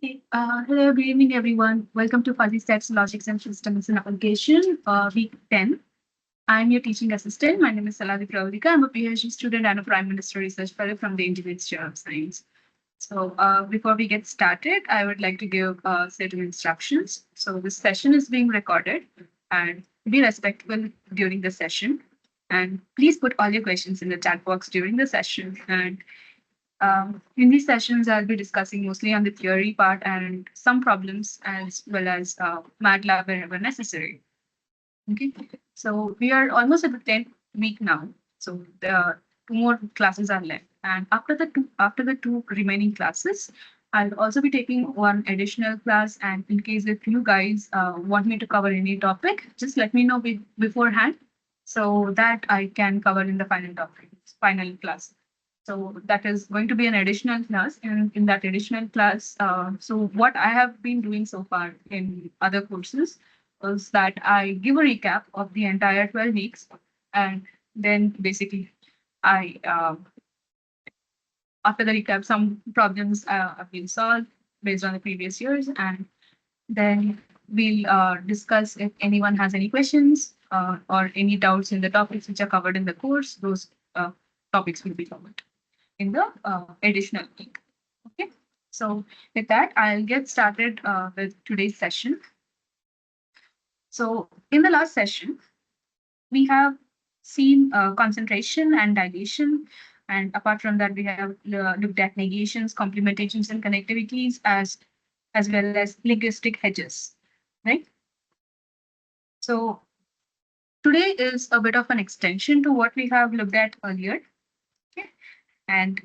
Hello, good evening, everyone. Welcome to Fuzzy Sets Logics and Systems in Application, Week 10. I'm your teaching assistant. My name is Saladi Pravalika. I'm a PhD student and a Prime Minister Research Fellow from the Indian Institute of Science. So, before we get started, I would like to give a set of instructions. So, this session is being recorded and be respectful during the session. And please put all your questions in the chat box during the session. And in these sessions, I'll be discussing mostly on the theory part and some problems as well as MATLAB wherever necessary. Okay, so we are almost at the 10th week now. So the two more classes are left, and after the two remaining classes, I'll also be taking one additional class. And in case if you guys want me to cover any topic, just let me know beforehand so that I can cover in the final topic, final class. So that is going to be an additional class, and in that additional class, so what I have been doing so far in other courses was that I give a recap of the entire 12 weeks, and then basically I after the recap, some problems have been solved based on the previous years, and then we'll discuss if anyone has any questions or any doubts in the topics which are covered in the course. Those topics will be covered in the additional week. Okay, so with that, I'll get started with today's session. So in the last session, we have seen concentration and dilation. And apart from that, we have looked at negations, complementations, and connectivities as well as linguistic hedges, right? So today is a bit of an extension to what we have looked at earlier. Okay? And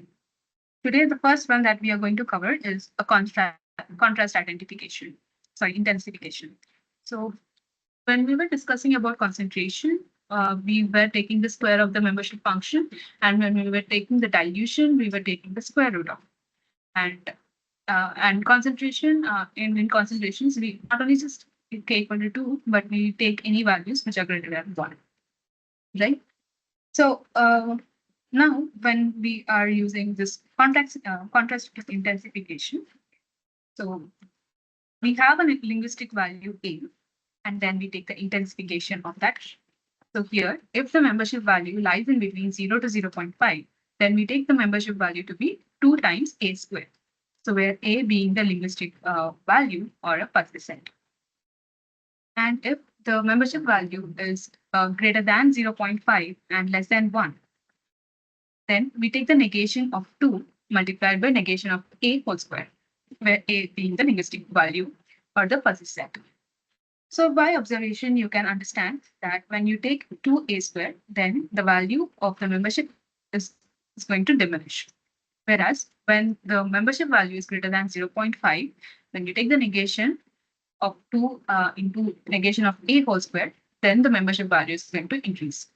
today, the first one that we are going to cover is a contrast identification, sorry, intensification. So when we were discussing about concentration, we were taking the square of the membership function, and when we were taking the dilution, we were taking the square root of. And concentration in concentrations, we not only just k equal to 2, but we take any values which are greater than 1, right? So now when we are using this contrast intensification, so we have a linguistic value a, and then we take the intensification of that. So here, if the membership value lies in between 0 to 0.5, then we take the membership value to be 2 times a squared. So where a being the linguistic value or a fuzzy set. And if the membership value is greater than 0.5 and less than 1, then we take the negation of 2 multiplied by negation of a whole square, where a being the linguistic value or the fuzzy set. So by observation, you can understand that when you take 2a squared, then the value of the membership is going to diminish. Whereas when the membership value is greater than 0.5, when you take the negation of 2 into negation of a whole square, then the membership value is going to increase.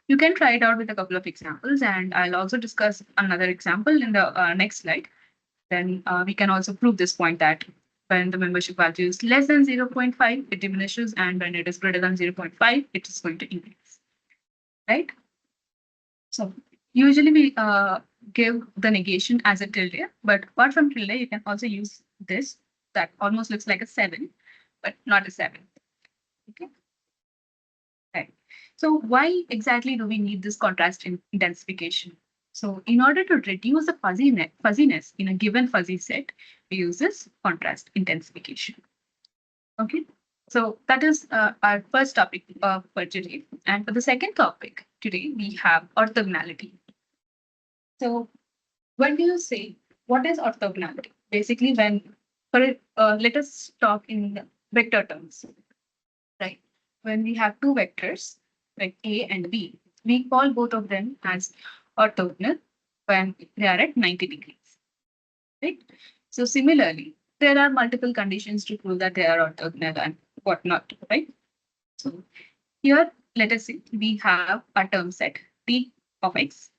You can try it out with a couple of examples, and I'll also discuss another example in the next slide. Then we can also prove this point that when the membership value is less than 0.5, it diminishes, and when it is greater than 0.5, it is going to increase, right? So usually we give the negation as a tilde, but apart from tilde, you can also use this that almost looks like a 7, but not a 7. Okay. Right. So why exactly do we need this contrast intensification? So in order to reduce the fuzziness in a given fuzzy set, we use this contrast intensification. Okay. So that is our first topic for today. And for the second topic today, we have orthogonality. So when do you say what is orthogonality? Basically, when let us talk in vector terms, right? When we have two vectors like A and B, we call both of them as orthogonal when they are at 90 degrees, right? So similarly, there are multiple conditions to prove that they are orthogonal and whatnot, right? So here, let us say we have a term set T of X,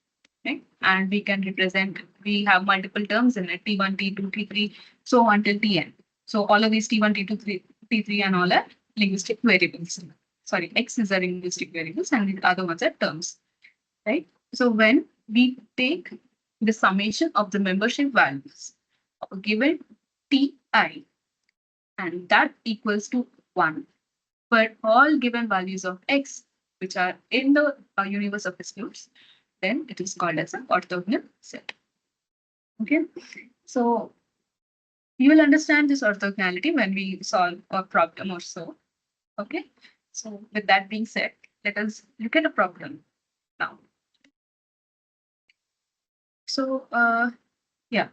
right? And we can represent, we have multiple terms in it, T1, T2, T3, so on till Tn. So all of these T1, T2, T3 and all are linguistic variables. Sorry, X is a linguistic variables and the other ones are terms, right? So when we take the summation of the membership values of a given T I, and that equals to 1 for all given values of x which are in the universe of disputes, then it is called as an orthogonal set. Okay, so you will understand this orthogonality when we solve a problem or so. Okay, so with that being said, let us look at a problem now. So yeah,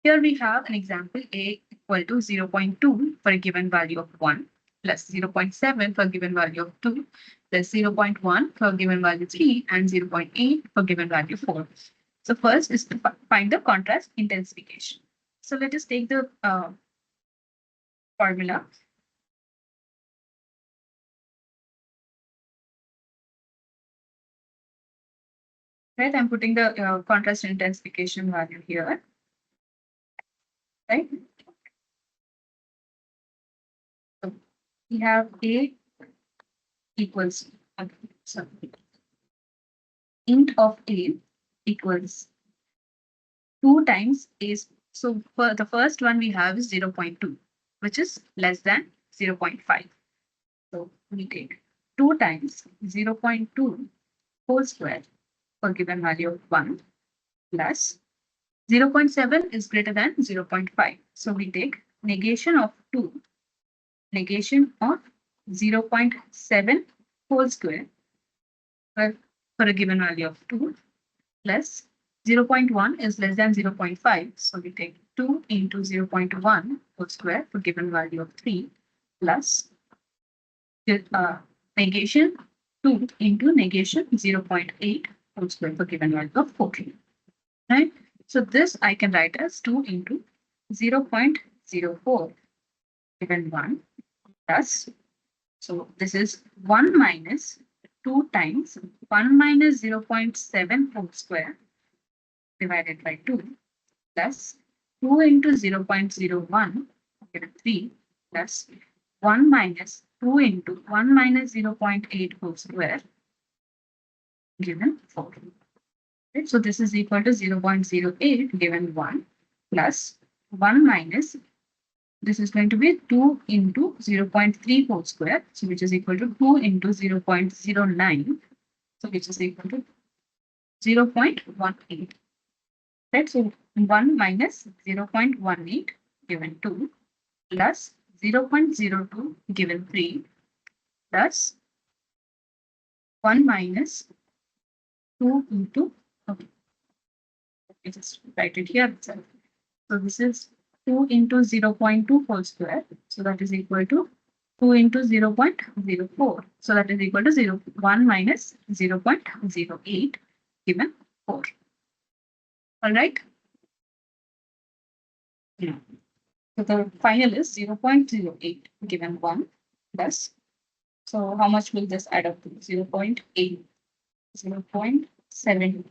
here we have an example a equal to 0.2 for a given value of 1 plus 0.7 for a given value of 2 plus 0.1 for a given value 3 and 0.8 for a given value 4. So first is to find the contrast intensification. So let us take the formula. Right, I'm putting the contrast intensification value here. Right. So we have A equals int of A equals 2 times A. So for the first one we have is 0.2, which is less than 0.5. So we take 2 times 0.2 whole square for given value of 1 plus 0.7 is greater than 0.5. So we take negation of 2, negation of 0.7 whole square for a given value of 2 plus 0.1 is less than 0.5. So we take 2 into 0.1 whole square for given value of 3 plus negation 2 into negation 0.8 whole square for given value of 4. Right? So this I can write as 2 into 0.04 given 1 plus, so this is 1 minus 2 times 1 minus 0.7 whole square divided by 2 plus 2 into 0.01 given 3 plus 1 minus 2 into 1 minus 0.8 whole square given 4. Right? So this is equal to 0.08 given 1 plus 1 minus, this is going to be 2 into 0.3 whole square, so which is equal to 2 into 0.09, so which is equal to 0.18. Right, so 1 minus 0.18 given 2 plus 0.02 given 3 plus 1 minus 2 into, okay, let me just write it here itself. So this is 2 into 0.2 whole square. So that is equal to 2 into 0.04. So that is equal to 1 minus 0.08 given 4. All right. Yeah. So the final is 0.08 given 1 plus. So how much will this add up to? 0.8, 0.72.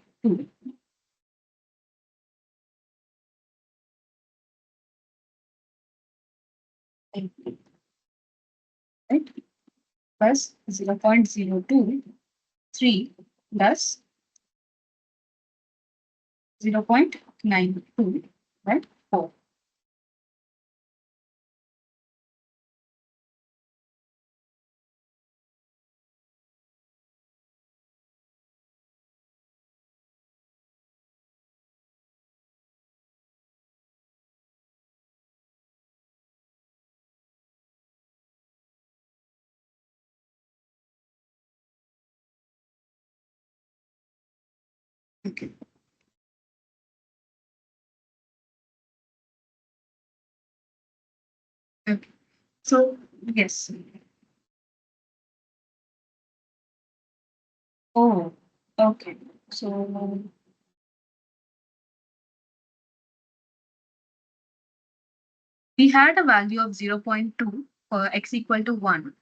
Right? Plus 0.023 plus 0.92, right? 4. Okay. Okay. So yes. Oh, okay. So we had a value of 0.2 for x equal to 1,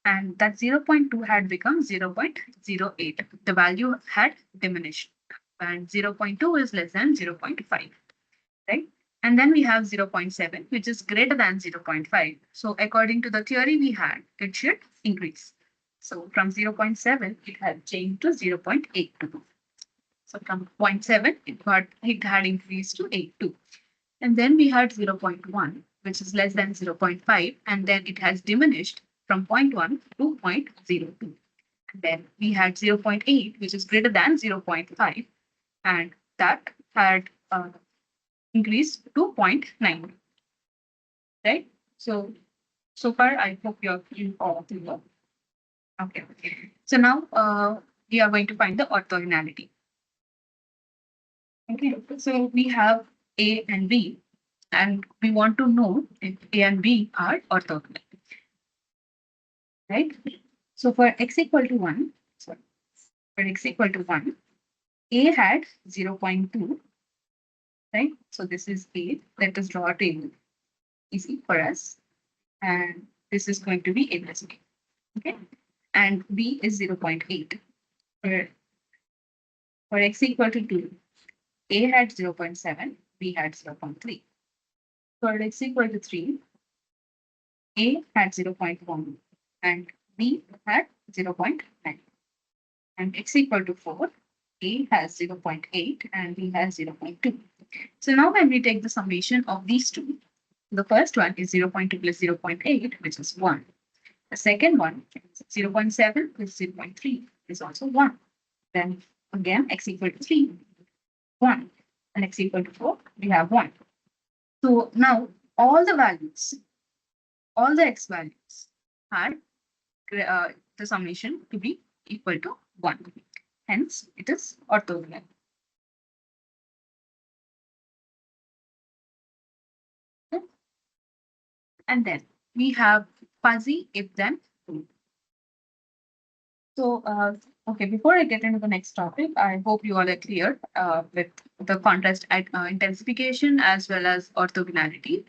and that 0.2 had become 0.08. The value had diminished, and 0.2 is less than 0.5, right? And then we have 0.7, which is greater than 0.5. So according to the theory we had, it should increase. So from 0.7, it had changed to 0.82. So from 0.7, it had increased to 82. And then we had 0.1, which is less than 0.5, and then it has diminished from 0.1 to 0.02. And then we had 0.8, which is greater than 0.5, and that had increased to 0.9, right? So far, I hope you all clear. Okay. So now we are going to find the orthogonality. Okay. So we have A and B, and we want to know if A and B are orthogonal, right? So for x equal to 1, sorry, for x equal to 1, A had 0.2, right? So this is A. Let us draw a table. Easy for us. And this is going to be A plus B. Okay. And B is 0.8. For x equal to 2, A had 0.7, B had 0.3. For x equal to 3, A had 0.1 and B had 0.9. And x equal to 4, A has 0.8 and B has 0.2. So now when we take the summation of these two, the first one is 0.2 plus 0.8, which is 1. The second one is 0.7 plus 0.3 is also 1. Then again, x equal to 3, 1. And x equal to 4, we have 1. So now all the values, all the x values are the summation to be equal to 1. Hence, it is orthogonal. Okay. And then we have fuzzy if-then rule. So, okay, before I get into the next topic, I hope you all are clear with the contrast intensification as well as orthogonality.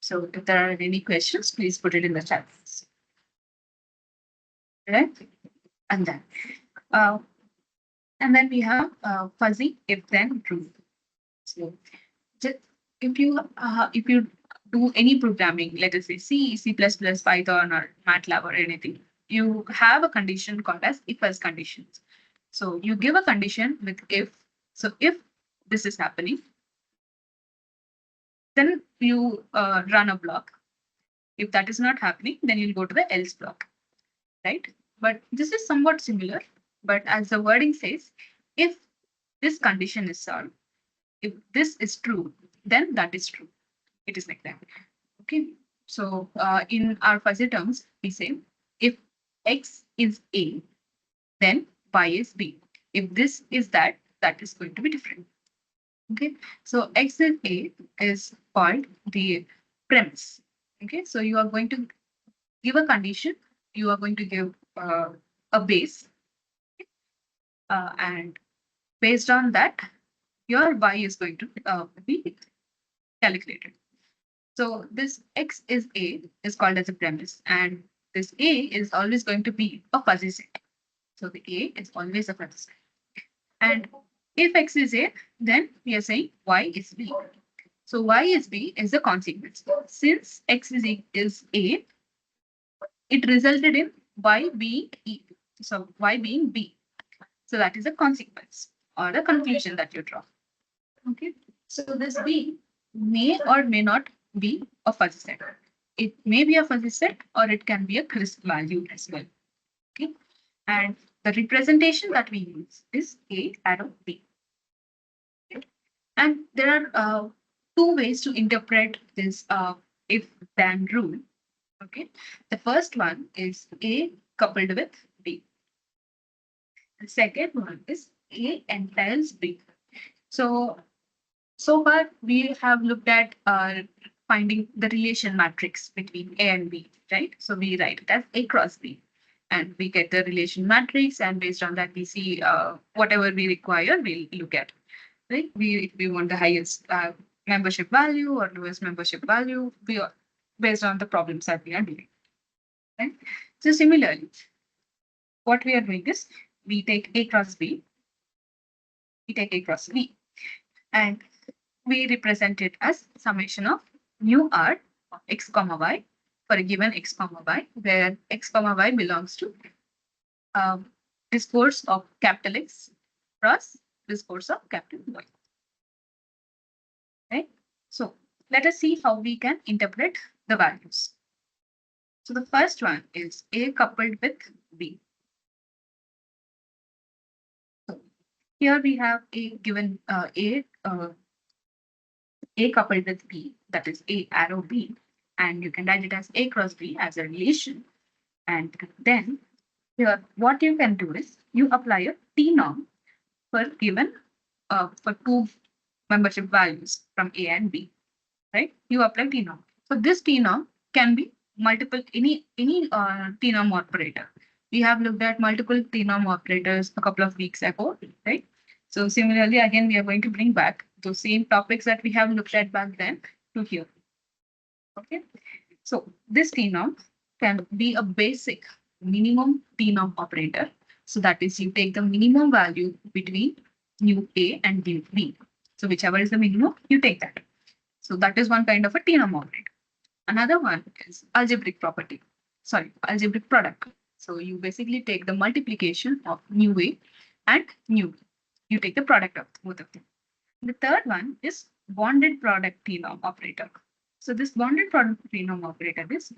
So if there are any questions, please put it in the chat. Right? And then, uh, we have fuzzy if-then rule. So just if you do any programming, let us say C, C++, Python, or MATLAB or anything, you have a condition called as if-else conditions. So you give a condition with if. So if this is happening, then you run a block. If that is not happening, then you'll go to the else block, right? But this is somewhat similar. But as the wording says, if this condition is solved, if this is true, then that is true. It is like that. Okay. So in our fuzzy terms, we say if x is A, then y is B. If this is that, that is going to be different. Okay. So x is A is called the premise. Okay. So you are going to give a condition. You are going to give a base. And based on that, your y is going to be calculated. So this x is A is called as a premise, and this A is always going to be a fuzzy set. So the A is always a fuzzy set. And if x is A, then we are saying y is B. So y is B is the consequence. Since x is A, it resulted in y being E. So y being B. So that is a consequence or the conclusion that you draw. Okay. So this B may or may not be a fuzzy set. It may be a fuzzy set or it can be a crisp value as well. Okay. And the representation that we use is A arrow B. Okay. And there are two ways to interpret this if-then rule. Okay. The first one is A coupled with B. The second one is A entails B. So far, we have looked at finding the relation matrix between A and B, right? So we write it as A cross B. And we get the relation matrix, and based on that, we see whatever we require, we'll look at, right? If we want the highest membership value or lowest membership value, based on the problems that we are doing, right? So similarly, what we are doing is we take A cross B, we take A cross B, and we represent it as summation of mu r of x comma y for a given x comma y, where x comma y belongs to discourse of capital X cross discourse of capital Y. Right? So let us see how we can interpret the values. So the first one is A coupled with B. So here we have A given A coupled with B, that is A arrow B, and you can write it as A cross B as a relation. And then here, what you can do is you apply a T norm for given for two membership values from A and B, right? You apply T norm. So this T norm can be multiple any T norm operator. We have looked at multiple T norm operators a couple of weeks ago, right? So similarly, again, we are going to bring back those same topics that we have looked at back then to here. Okay, so this T norm can be a basic minimum T norm operator. So that is, you take the minimum value between mu A and mu B. So whichever is the minimum, you take that. So that is one kind of a T norm operator. Another one is algebraic property. Sorry, algebraic product. So you basically take the multiplication of mu A and mu B. You take the product of both of them. The third one is bonded product T norm operator. So this bonded product T norm operator is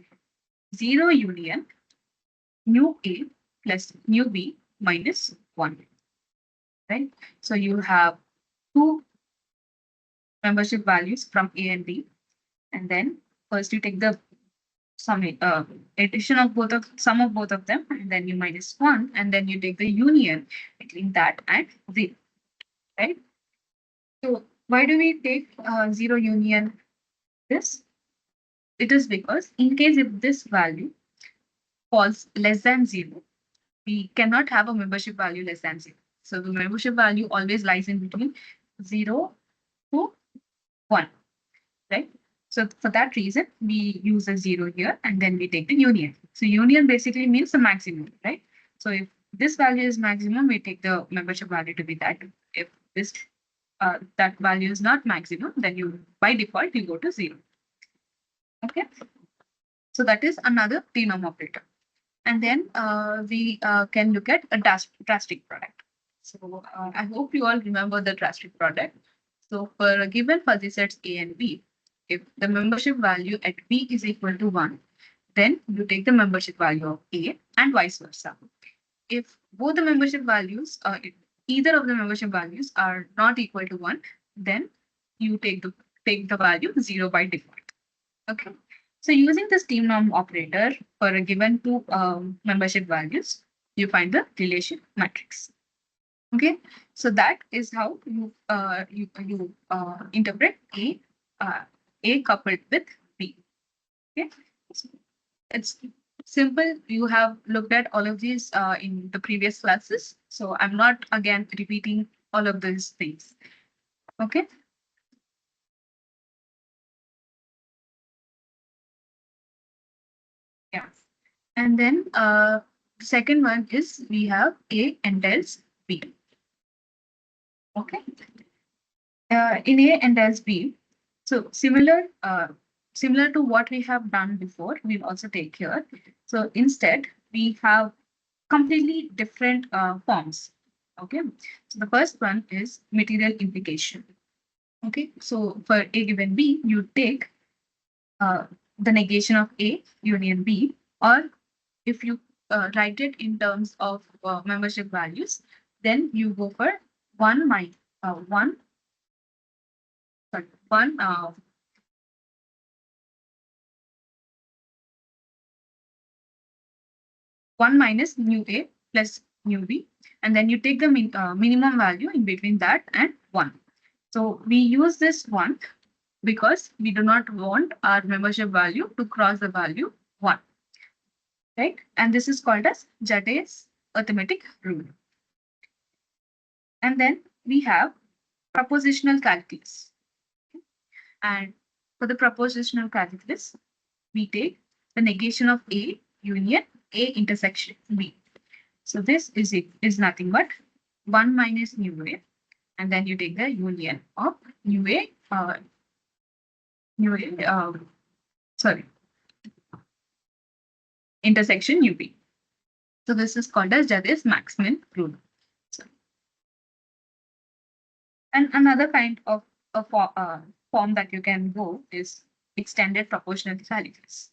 0 union mu A plus mu B minus 1. Right? So you have two membership values from A and B. And then first you take the sum addition of both of sum of both of them, and then you minus 1, and then you take the union between that and 0. Right? So why do we take 0 union this? It is because in case if this value falls less than 0, we cannot have a membership value less than 0. So the membership value always lies in between 0 to 1, right? So for that reason, we use a 0 here and then we take the union. So union basically means the maximum, right? So if this value is maximum, we take the membership value to be that. If this that value is not maximum, then you by default you go to 0. Okay. So that is another T norm operator. And then we can look at a drastic product. So I hope you all remember the drastic product. So for a given fuzzy sets A and B, if the membership value at B is equal to 1, then you take the membership value of A and vice versa. If both the membership values, either of the membership values are not equal to 1, then you take the value 0 by default. Okay. So using this T norm operator for a given two membership values, you find the relation matrix. Okay, so that is how you interpret A coupled with B. Okay, so it's simple. You have looked at all of these in the previous classes, so I'm not again repeating all of these things. Okay. Yeah. And then the second one is we have A entails B. Okay. In A entails B. So similar to what we have done before, we'll also take here. So instead, we have completely different forms. Okay. So the first one is material implication. Okay. So for A given B, you take the negation of A union B, or if you write it in terms of membership values, then you go for one minus one. Sorry, one 1 minus mu A plus mu B, and then you take the minimum value in between that and 1. So we use this 1 because we do not want our membership value to cross the value 1. Right? And this is called as Jatte's arithmetic rule. And then we have propositional calculus. And for the propositional calculus, we take the negation of A union A intersection B. So this is nothing but 1 minus mu A, and then you take the union of mu A, sorry, intersection UB. So this is called as Jatte's Maxmin rule. So, and another kind of form that you can go is extended proportional calculus.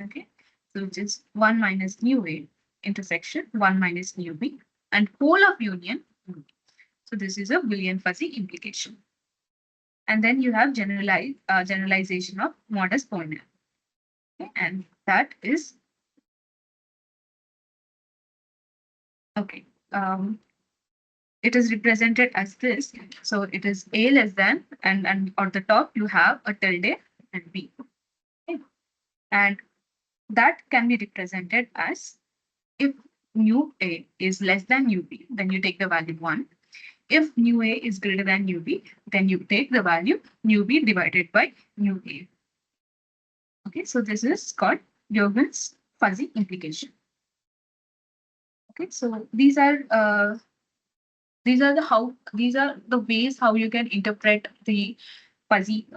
Okay, so which is 1 minus nu A intersection 1 minus nu B and whole of union. So this is a Boolean fuzzy implication. And then you have generalization of modus ponens. Okay, and that is okay. It is represented as this. So it is A less than, and on the top you have a tilde and B. Okay. And that can be represented as if nu A is less than nu B, then you take the value 1. If nu A is greater than nu B, then you take the value nu B divided by nu A. Okay, so this is called Liouville's fuzzy implication. Okay, so these are the ways how you can interpret the fuzzy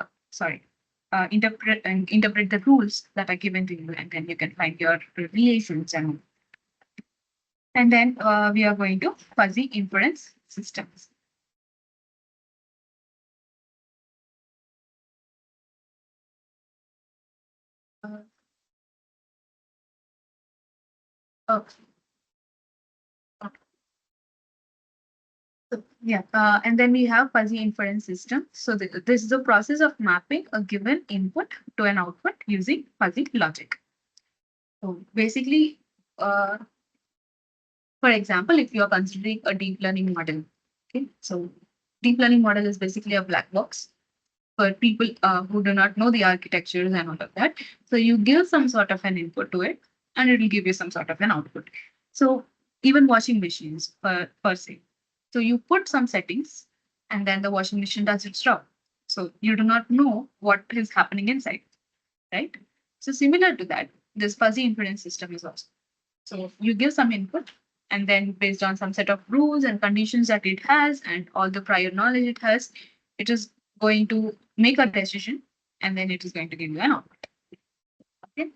interpret the rules that are given to you, and then you can find your relations and then we are going to fuzzy inference systems. Okay. So, yeah, and then we have fuzzy inference system. So this is a process of mapping a given input to an output using fuzzy logic. So basically, for example, if you are considering a deep learning model, okay, so deep learning model is basically a black box for people who do not know the architectures and all of that. So you give some sort of an input to it, and it will give you some sort of an output. So even washing machines per se. So you put some settings, and then the washing machine does its job. So you do not know what is happening inside, right? So similar to that, this fuzzy inference system is also. So you give some input, and then based on some set of rules and conditions that it has and all the prior knowledge it has, it is going to make a decision, and then it is going to give you an output. Okay.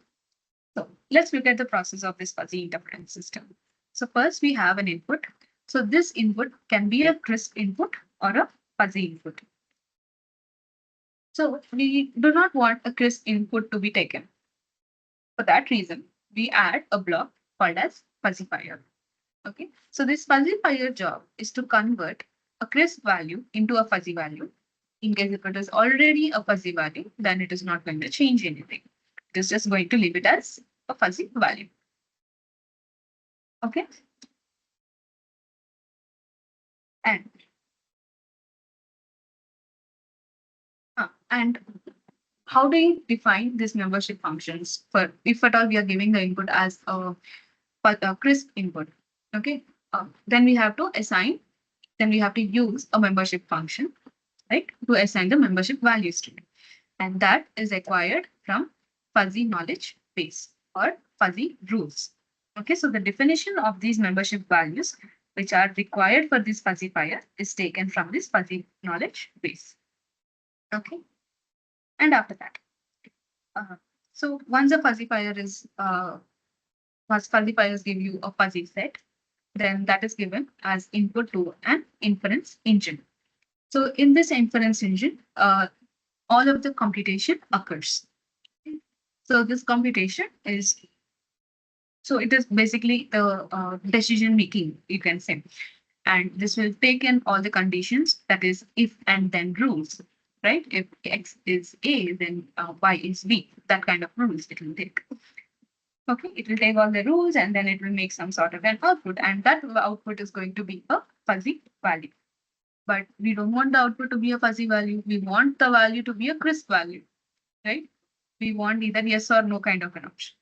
So let's look at the process of this fuzzy interference system. So first we have an input. So this input can be a crisp input or a fuzzy input. So we do not want a crisp input to be taken. For that reason, we add a block called as fuzzifier. Okay, so this fuzzifier job is to convert a crisp value into a fuzzy value. In case if it is already a fuzzy value, then it is not going to change anything. It is just going to leave it as a fuzzy value. Okay. And how do you define these membership functions for if at all we are giving the input as a crisp input? Okay. Then we have to assign, then we have to use a membership function, right, to assign the membership values to it. And that is acquired from fuzzy knowledge base or fuzzy rules. Okay, so the definition of these membership values, which are required for this fuzzifier, is taken from this fuzzy knowledge base. Okay, and after that, so once a fuzzifier is, once fuzzifiers give you a fuzzy set, then that is given as input to an inference engine. So in this inference engine, all of the computation occurs. So this computation is, so it is basically the decision making, you can say. And this will take in all the conditions, that is if and then rules, right? If X is A, then Y is B, that kind of rules it will take. Okay, it will take all the rules and then it will make some sort of an output, and that output is going to be a fuzzy value. But we don't want the output to be a fuzzy value. We want the value to be a crisp value, right? We want either yes or no kind of an option.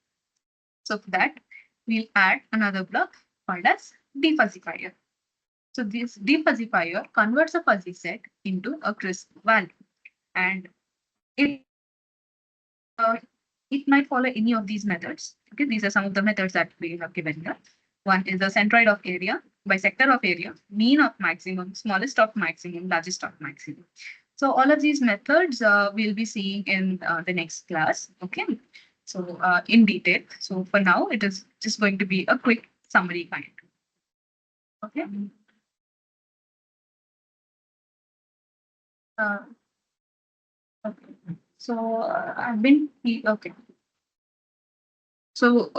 So for that, we'll add another block called as defuzzifier. So this defuzzifier converts a fuzzy set into a crisp value, and it uh, it might follow any of these methods. Okay, these are some of the methods that we have given here. One is the centroid of area, bisector of area, mean of maximum, smallest of maximum, largest of maximum. So all of these methods we'll be seeing in the next class. Okay, so in detail. So for now, it is just going to be a quick summary kind. Okay. Uh, Okay. So I've been okay. So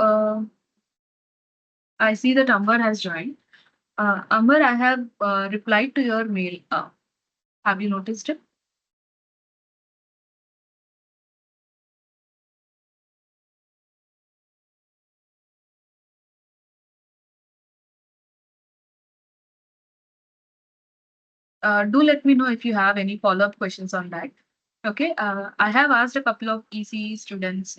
I see that Amber has joined. Amber, I have replied to your mail. Have you noticed it? Do let me know if you have any follow-up questions on that. Okay, I have asked a couple of EC students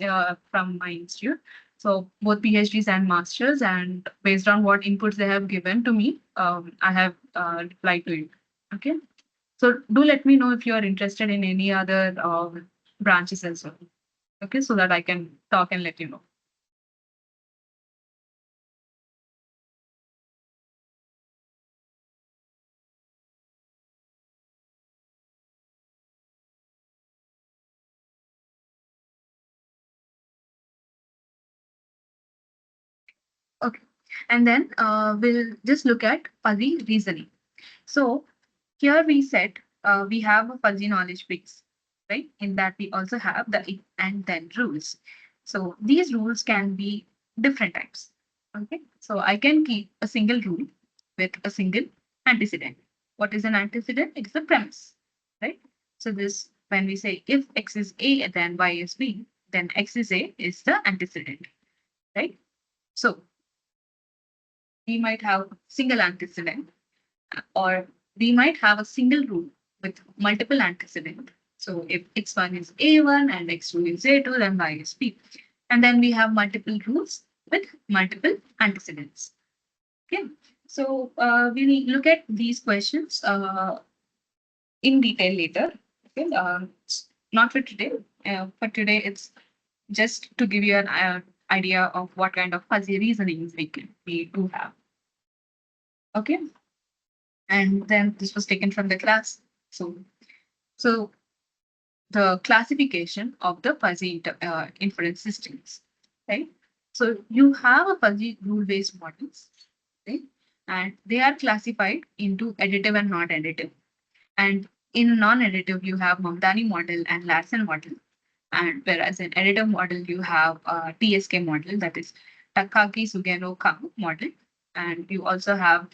from my institute, so both PhDs and masters, and based on what inputs they have given to me, I have replied to you. Okay, so do let me know if you are interested in any other branches as well. Okay, so that I can talk and let you know. Okay, and then we'll just look at fuzzy reasoning. So here we said we have a fuzzy knowledge base, right? In that we also have the if and then rules. So these rules can be different types. Okay, so I can keep a single rule with a single antecedent. What is an antecedent? It's the premise, right? So this when we say if x is a then y is b, then x is a is the antecedent, right? So we might have single antecedent or we might have a single rule with multiple antecedent. So if x1 is a1 and x2 is a2, then y is b. And then we have multiple rules with multiple antecedents. Okay. So we'll look at these questions in detail later. Okay. Not for today. For today, it's just to give you an idea of what kind of fuzzy reasonings we do have. Okay. And then this was taken from the class. So the classification of the fuzzy inference systems, right? So you have a fuzzy rule-based models, right? And they are classified into additive and not additive. And in non-additive, you have Mamdani model and Larsen model. And whereas in additive model, you have a TSK model, that is Takaki Sugeno Kamu model. And you also have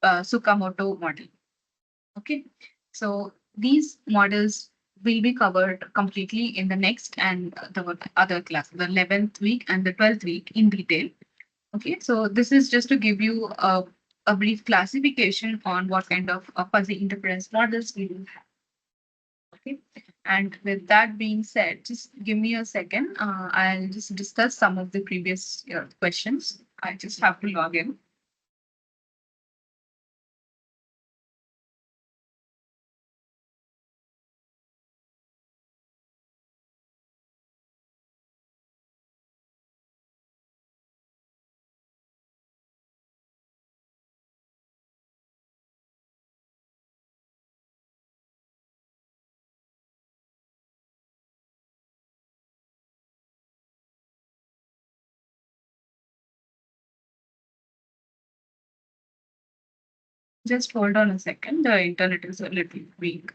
Sukamoto model. Okay, so these models will be covered completely in the next and the other class, the 11th week and the 12th week in detail. Okay, so this is just to give you a brief classification on what kind of fuzzy interference models we will have. Okay, and with that being said, just give me a second. I'll just discuss some of the previous questions. I just have to log in. Just hold on a second. The internet is a little weak.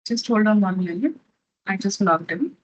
Just hold on 1 minute. I just logged in.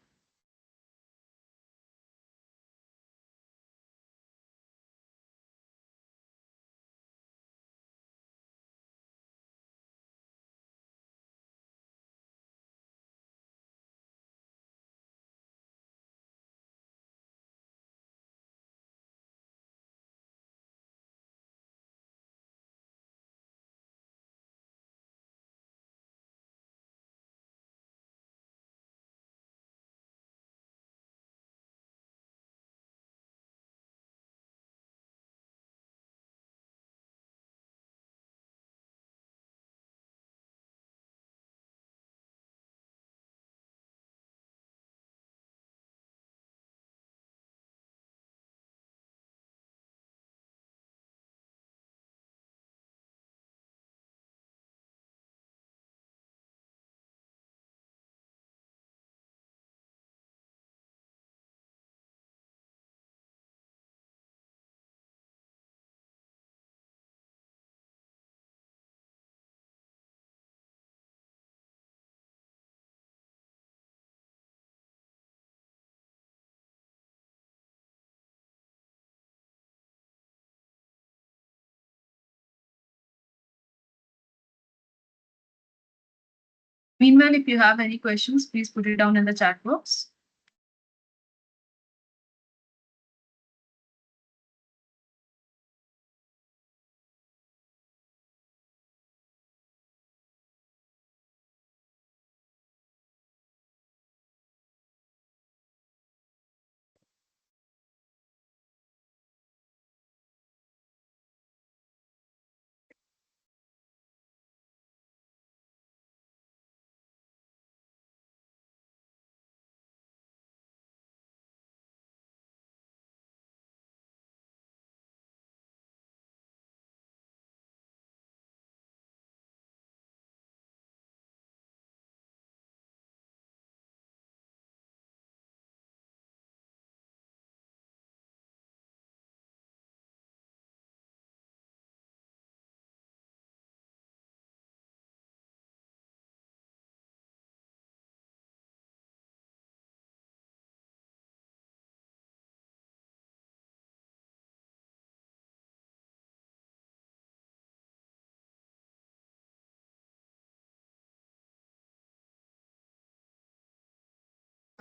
Meanwhile, if you have any questions, please put it down in the chat box.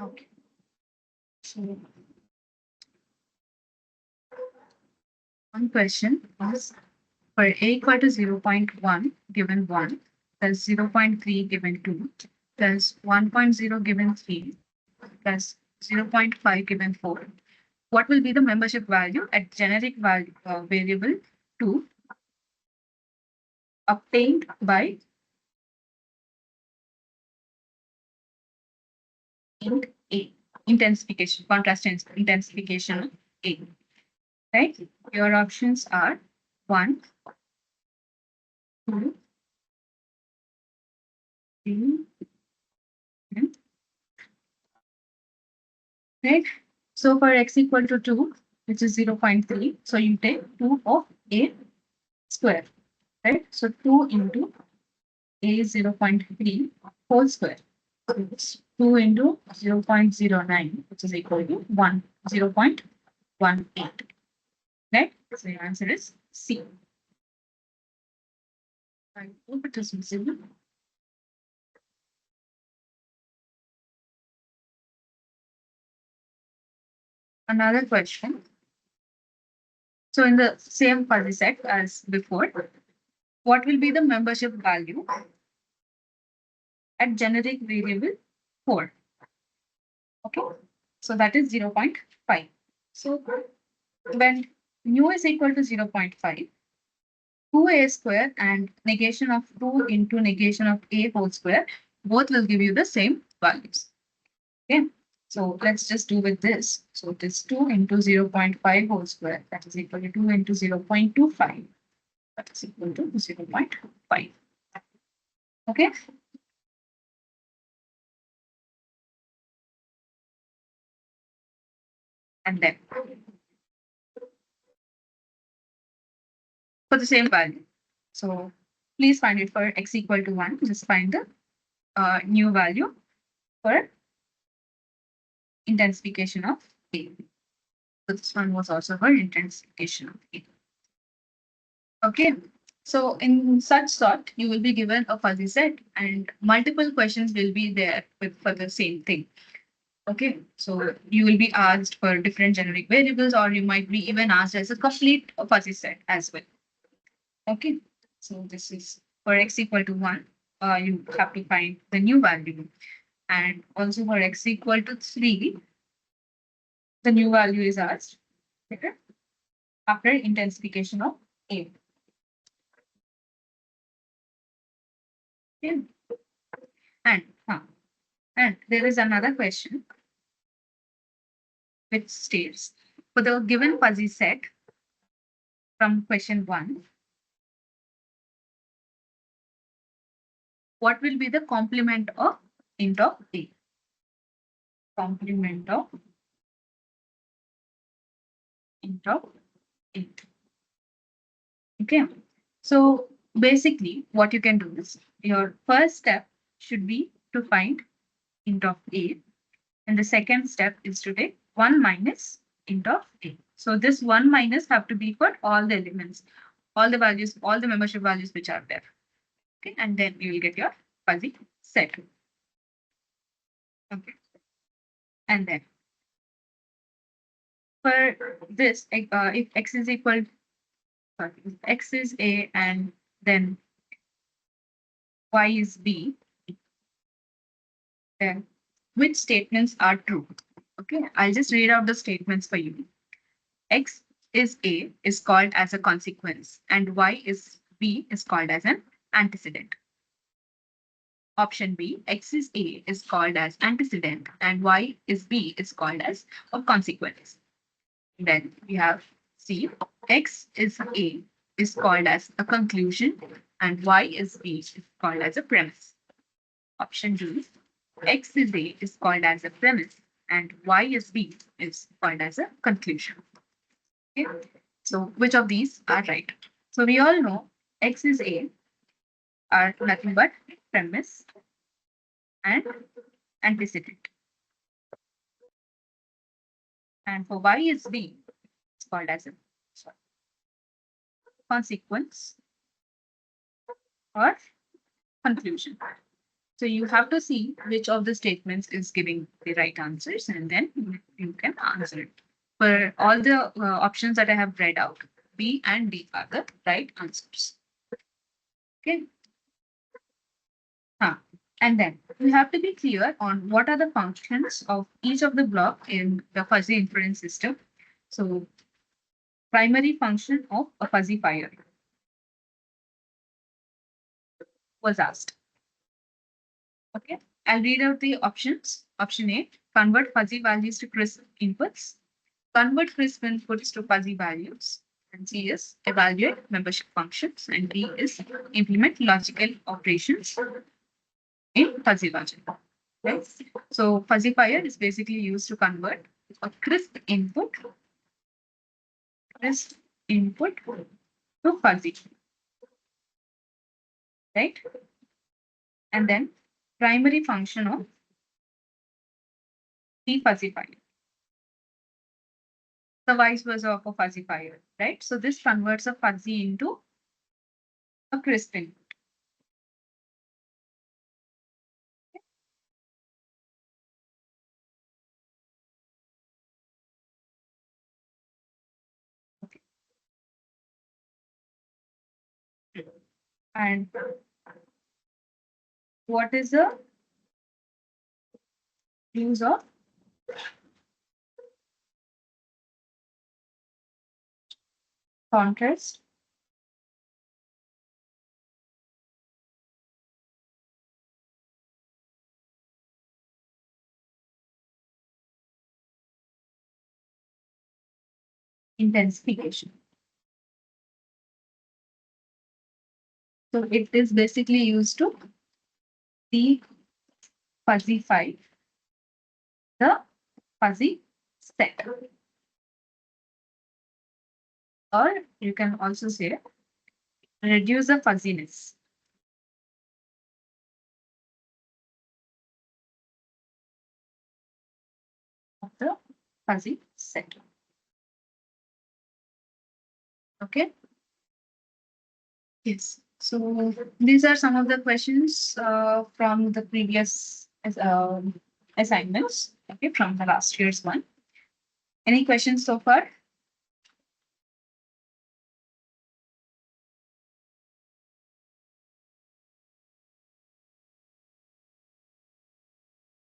Okay. So one question is for a equal to 0.1 given 1 plus 0.3 given 2 plus 1.0 given 3 plus 0.5 given 4. What will be the membership value at generic value, variable 2 obtained by int A, intensification, contrast intensification A, right? Your options are 1, 2, 3, right? So for x equal to 2, which is 0.3, so you take 2 of A square, right? So 2 into A is 0.3 whole square. So it's 2 into 0.09, which is equal to 0.18, right? So your answer is C. I hope it is visible. Another question. So in the same fuzzy set as before, what will be the membership value at generic variable 4? Okay, so that is 0.5. So when mu is equal to 0.5, 2a square and negation of 2 into negation of a whole square, both will give you the same values. Okay, So let's just do with this. So it is 2 into 0.5 whole square. That is equal to 2 into 0.25. That is equal to 0.5. Okay. And then for the same value. So please find it for x equal to 1. Just find the new value for intensification of A. So this one was also for intensification of A. Okay. So in such sort, you will be given a fuzzy set and multiple questions will be there for the same thing. Okay. So you will be asked for different generic variables, or you might be even asked as a complete fuzzy set as well. Okay. So this is for x equal to 1, you have to find the new value. And also for x equal to 3, the new value is asked. Okay. After intensification of A. Okay. And there is another question which states, for the given fuzzy set from question 1, what will be the complement of int of A? Complement of int of A. Okay. So basically what you can do is your first step should be to find int of A. And the second step is to take 1 minus int of A. So this 1 minus have to be for all the elements, all the values, all the membership values which are there. Okay. And then you will get your fuzzy set. Okay. And then for this, if x is equal, sorry, if x is A and then y is B, then which statements are true? Okay, I'll just read out the statements for you. X is A is called as a consequence and y is B is called as an antecedent. Option B, X is A is called as antecedent and Y is B is called as a consequence. Then we have C, X is A is called as a conclusion and Y is B is called as a premise. Option D, X is A is called as a premise and Y is B is called as a conclusion. Okay. So which of these are right? So we all know X is A are nothing but premise and antecedent. And for Y is B, it's called as a consequence or conclusion. So you have to see which of the statements is giving the right answers and then you can answer it. For all the options that I have read out, B and D are the right answers. Okay. And then we have to be clear on what are the functions of each of the block in the fuzzy inference system. So primary function of a fuzzy fire was asked. Okay, I'll read out the options. Option A, convert fuzzy values to crisp inputs. Convert crisp inputs to fuzzy values. And C is evaluate membership functions. And D is implement logical operations in fuzzy logic. Right? So fuzzy fire is basically used to convert a crisp input to fuzzy. Right? And then primary function of the fuzzy fire. The vice versa of a fuzzy fire, right? So this converts a fuzzy into a crisp input. And what is the use of contrast intensification. So it is basically used to defuzzify the fuzzy set. Or you can also say reduce the fuzziness. Of the fuzzy set. Okay. Yes. So these are some of the questions from the previous assignments. Okay, from the last year's one. Any questions so far?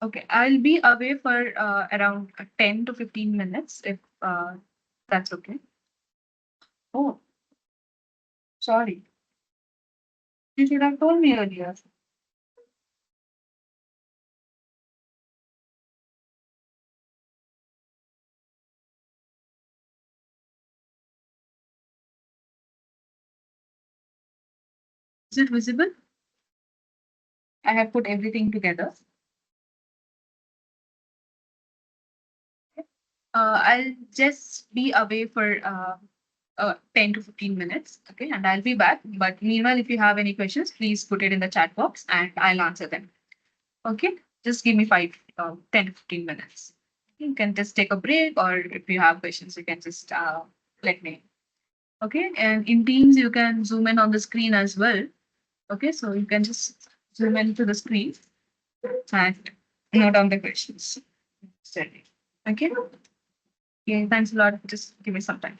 Okay, I'll be away for around 10 to 15 minutes if that's okay. Oh, sorry. You should have told me earlier. Is it visible? I have put everything together. I'll just be away for 10 to 15 minutes. Okay, and I'll be back. But meanwhile, if you have any questions, please put it in the chat box and I'll answer them. Okay, just give me 10 to 15 minutes. You can just take a break, or if you have questions, you can just let me know. Okay, and in Teams, you can zoom in on the screen as well. Okay, so you can just zoom into the screen and note down the questions. Steady. Okay. Okay, thanks a lot. Just give me some time.